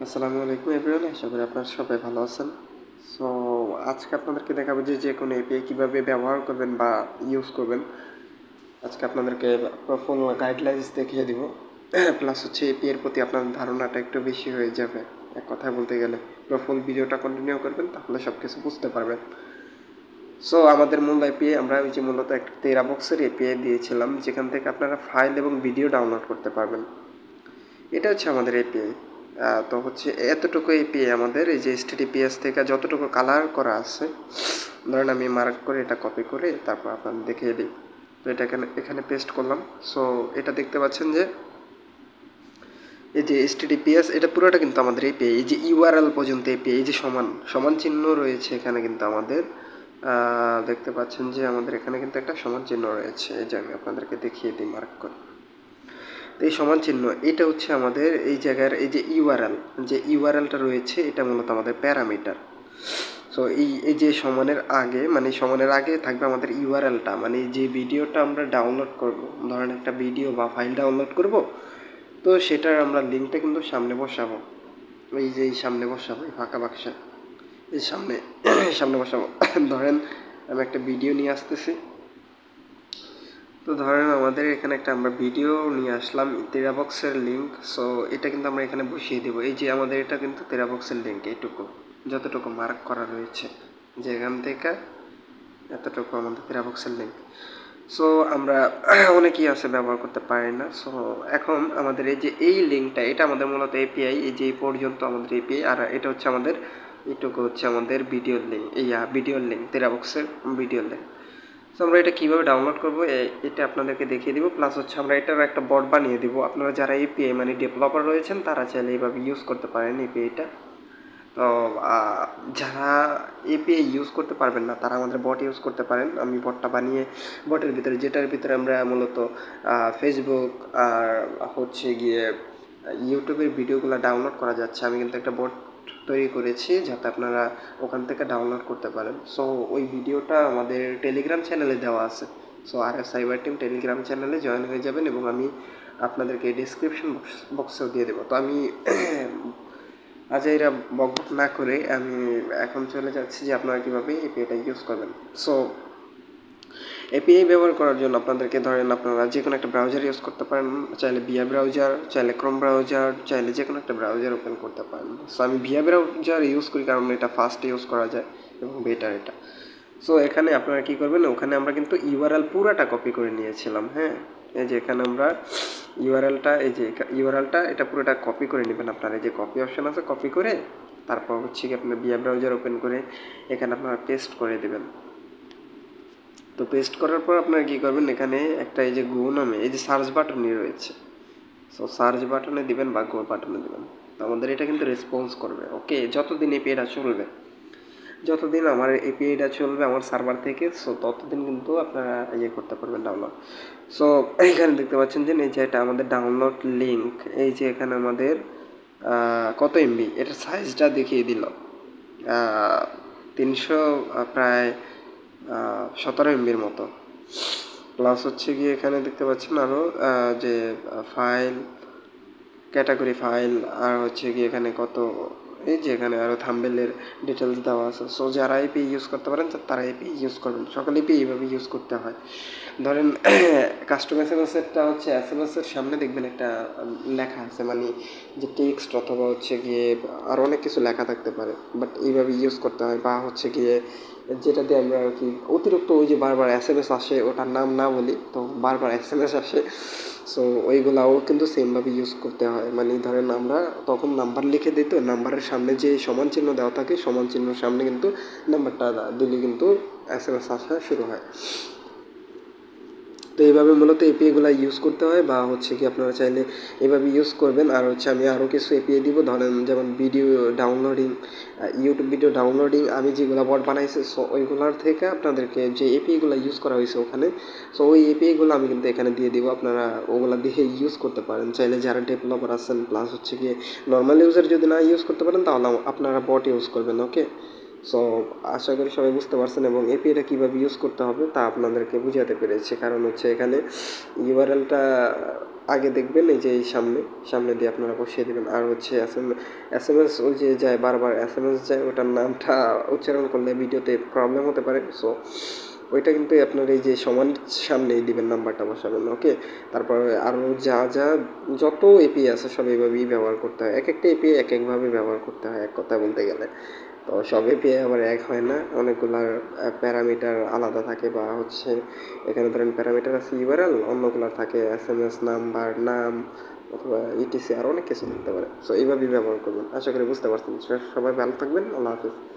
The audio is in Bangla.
আসসালামু আলাইকুম এভরিওয়ান, আশা করি আপনারা সবাই ভালো আছেন। সো আজকে আপনাদেরকে দেখাবো যে কোনো এপিআই কীভাবে ব্যবহার করবেন বা ইউজ করবেন। আজকে আপনাদেরকে ফুল গাইডলাইন্স দেখিয়ে দিব, প্লাস হচ্ছে এপিআই এর প্রতি আপনার ধারণাটা একটু বেশি হয়ে যাবে। এক কথায় বলতে গেলে ফুল ভিডিওটা কন্টিনিউ করবেন, তাহলে সব কিছু বুঝতে পারবেন। সো আমাদের মূল এপিআই আমরা ওই যে মূলত একটা টেরাবক্সের এপিআই দিয়েছিলাম, যেখান থেকে আপনারা ফাইল এবং ভিডিও ডাউনলোড করতে পারবেন। এটা হচ্ছে আমাদের এপিআই। তো হচ্ছে এতটুকু এপিআই আমাদের এই যে HTTPS থেকে যতটুকু কালার করা আছে, ধরেন আমি মার্ক করে এটা কপি করে তারপর আপনাদের দেখিয়ে দিই। তো এটা এখানে পেস্ট করলাম। সো এটা দেখতে পাচ্ছেন যে এই যে HTTPS এটা পুরোটা কিন্তু আমাদের এপিআই। এই যে ইউআরএল পর্যন্ত এপিআই, এই যে সমান সমান চিহ্ন রয়েছে এখানে কিন্তু আমাদের দেখতে পাচ্ছেন যে আমাদের এখানে কিন্তু একটা সমান চিহ্ন রয়েছে। এই যে আমি আপনাদেরকে দেখিয়ে দিই মার্ক করে। এই সমান চিহ্ন এটা হচ্ছে আমাদের এই জায়গার এই যে ইউআরএলটা রয়েছে, এটা মূলত আমাদের প্যারামিটার। সো এই যে সমানের আগে থাকবে আমাদের ইউআরএলটা, মানে যে ভিডিওটা আমরা ডাউনলোড করব, ধরেন একটা ভিডিও বা ফাইল ডাউনলোড করব, তো সেটার আমরা লিঙ্কটা কিন্তু সামনে বসাবো। এই সামনে বসাবো, এই ফাঁকা বাক্সে এই সামনে বসাবো। ধরেন আমি একটা ভিডিও নিয়ে আসতেছি। তো ধরেন আমাদের এখানে একটা আমরা ভিডিও নিয়ে আসলাম, টেরাবক্সের লিঙ্ক। সো এটা কিন্তু আমরা এখানে বসিয়ে দেবো। এই যে আমাদের এটা কিন্তু টেরাবক্সের লিঙ্ক, এইটুকু যতটুকু মার্ক করা রয়েছে, যে এখান থেকে এতটুকু আমাদের টেরাবক্সের লিঙ্ক। সো আমরা অনেকেই আছে ব্যবহার করতে পারি না। সো এখন আমাদের এই যে এই লিঙ্কটা, এটা আমাদের মূলত এপিআই, এই যে এই পর্যন্ত আমাদের এপিআই, আর এটা হচ্ছে আমাদের এইটুকু হচ্ছে আমাদের ভিডিওর লিঙ্ক, ভিডিওর লিঙ্ক, টেরাবক্সের ভিডিওর লিঙ্ক। সো আমরা এটা কীভাবে ডাউনলোড করবো এটা আপনাদেরকে দেখিয়ে দিব, প্লাস হচ্ছে আমরা এটার একটা বট বানিয়ে দিব। আপনারা যারা এপিআই মানে ডেভেলপার রয়েছেন তারা চাইলে এইভাবে ইউজ করতে পারেন এপিআইটা। তো যারা এপিআই ইউজ করতে পারবেন না তারা আমাদের বট ইউজ করতে পারেন। আমি বটটা বানিয়ে যেটার ভিতরে আমরা মূলত ফেসবুক আর হচ্ছে গিয়ে ইউটিউবের ভিডিওগুলো ডাউনলোড করা যাচ্ছে, আমি কিন্তু একটা বট তৈরি করেছি যাতে আপনারা ওখান থেকে ডাউনলোড করতে পারেন। সো ওই ভিডিওটা আমাদের টেলিগ্রাম চ্যানেলে দেওয়া আছে। So RF cyber team Telegram চ্যানেলে জয়েন হয়ে যাবেন এবং আমি আপনাদেরকে ডিসক্রিপশন বক্সেও দিয়ে দেবো। তো আমি আজ এরা বকবক না করে আমি এখন চলে যাচ্ছি যে আপনারা কীভাবে এপিআইটা ইউজ করবেন। সো এপিআই ব্যবহার করার জন্য আপনাদেরকে ধরেন আপনারা যে কোনো একটা ব্রাউজার ইউজ করতে পারেন, চাইলে ভিয়া ব্রাউজার, চাইলে ক্রোম ব্রাউজার, চাইলে যে কোনো একটা ব্রাউজার ওপেন করতে পারেন। সো আমি ভিয়া ব্রাউজার ইউজ করি কারণ এটা ফাস্ট ইউজ করা যায় এবং বেটার এটা। সো এখানে আপনারা কী করবেন, ওখানে আমরা কিন্তু ইউআরএল পুরাটা কপি করে নিয়েছিলাম। হ্যাঁ, এই যে এখানে আমরা ইউআরএলটা এটা পুরোটা কপি করে নেবেন আপনারা। এই যে কপি অপশন আছে, কপি করে তারপর হচ্ছে কি আপনার ভিয়া ব্রাউজার ওপেন করে এখানে আপনারা পেস্ট করে দেবেন। তো পেস্ট করার পর আপনারা কী করবেন, এখানে একটা এই যে গো নামে এই যে সার্চ বাটনই রয়েছে। সো সার্চ বাটনে দিবেন বা গো বাটনে দিবেন। তো আমাদের এটা কিন্তু রেসপন্স করবে। ওকে, যতদিন এপিআইটা চলবে, যতদিন আমার এপিআইটা চলবে আমার সার্ভার থেকে, সো ততদিন কিন্তু আপনারা করতে পারবেন ডাউনলোড। সো এইখানে দেখতে পাচ্ছেন যে এই যে এটা আমাদের ডাউনলোড লিঙ্ক, এই যে এখানে আমাদের কত এমবি, এটার সাইজটা দেখিয়ে দিল 300 প্রায় 17 এমবির মতো। প্লাস হচ্ছে গিয়ে এখানে দেখতে পাচ্ছেন আরও যে ফাইল ক্যাটাগরি ফাইল, আর হচ্ছে গিয়ে এখানে কত, এই যে এখানে আরও থাম্বনেলের ডিটেলস দেওয়া আছে। সো যারা এপিআই ইউজ করতে পারেন তারা এপিআই ইউজ করবেন। সকল এপিআই এইভাবে ইউজ করতে হয়। ধরেন কাস্টম এসএমএসেরটা হচ্ছে এসএমএসের সামনে দেখবেন একটা লেখা আছে, মানে যে টেক্সট অথবা হচ্ছে গিয়ে আরও অনেক কিছু লেখা থাকতে পারে, বাট এইভাবে ইউজ করতে হয়। বা হচ্ছে গিয়ে যেটা দিয়ে আমরা আর কি অতিরিক্ত ওই যে বারবার এসএমএস আসে, ওটার নাম না বলি, তো বারবার এসএমএস আসে। সো ওইগুলাও কিন্তু সেমভাবে ইউজ করতে হয়। মানে ধরেন আমরা তখন নাম্বার লিখে দিই, তো নাম্বারের সামনে যে সমান চিহ্ন দেওয়া থাকে, সমান চিহ্নের সামনে কিন্তু নাম্বারটা দিলে কিন্তু এসএমএস আসা শুরু হয়। তো এইভাবে মূলত এপিআইগুলো ইউজ করতে হয়, বা হচ্ছে কি আপনারা চাইলে এভাবে ইউজ করবেন। আর হচ্ছে আমি আরও কিছু এপিআই দিব, ধরেন যেমন video downloading, YouTube video downloading, আমি যেগুলো বট বানাইছি সো ওইগুলোর থেকে আপনাদেরকে যে এপিআইগুলো ইউজ করা হয়েছে ওখানে, সো ওই এপিআইগুলো আমি কিন্তু এখানে দিয়ে দিব। আপনারা ওগুলো দিয়ে ইউজ করতে পারেন চাইলে, যারা ডেভেলপার আছেন। প্লাস হচ্ছে গিয়ে নর্মাল ইউজার যদি না ইউজ করতে পারেন তাহলে আপনারা বট ইউজ করবেন। ওকে, সো আশা করি সবাই বুঝতে পারছেন এবং এপিআইটা কীভাবে ইউজ করতে হবে তা আপনাদেরকে বুঝাতে পেরেছি। কারণ হচ্ছে এখানে ইউআরএলটা আগে দেখবেন, এই যে এই সামনে দিয়ে আপনারা বসিয়ে দেবেন। আর হচ্ছে এস এম এস ওই যে যায় বারবার এস এম এস যায়, ওটার নামটা উচ্চারণ করলে ভিডিওতে প্রবলেম হতে পারে। সো ওইটা কিন্তু আপনার এই যে সমান সামনেই দিবেন, নাম্বারটা বসাবেন। ওকে, তারপরে আরও যত এপিআই আছে সব এইভাবেই ব্যবহার করতে হয়। এক একটা এপিআই এক একভাবে ব্যবহার করতে হয় এক কথা বলতে গেলে। তো সব এপিআই আবার এক হয় না, অনেকগুলার প্যারামিটার আলাদা থাকে, বা হচ্ছে এখানে ধরেন প্যারামিটার আছে ইউআরএল, অন্যগুলার থাকে এস এম এস নাম্বার, নাম, অথবা ইটিসি, আর অনেক কিছু থাকতে পারে। সো এইভাবেই ব্যবহার করবেন। আশা করি বুঝতে পারছেন। সবাই ভালো থাকবেন। আল্লাহ হাফিজ।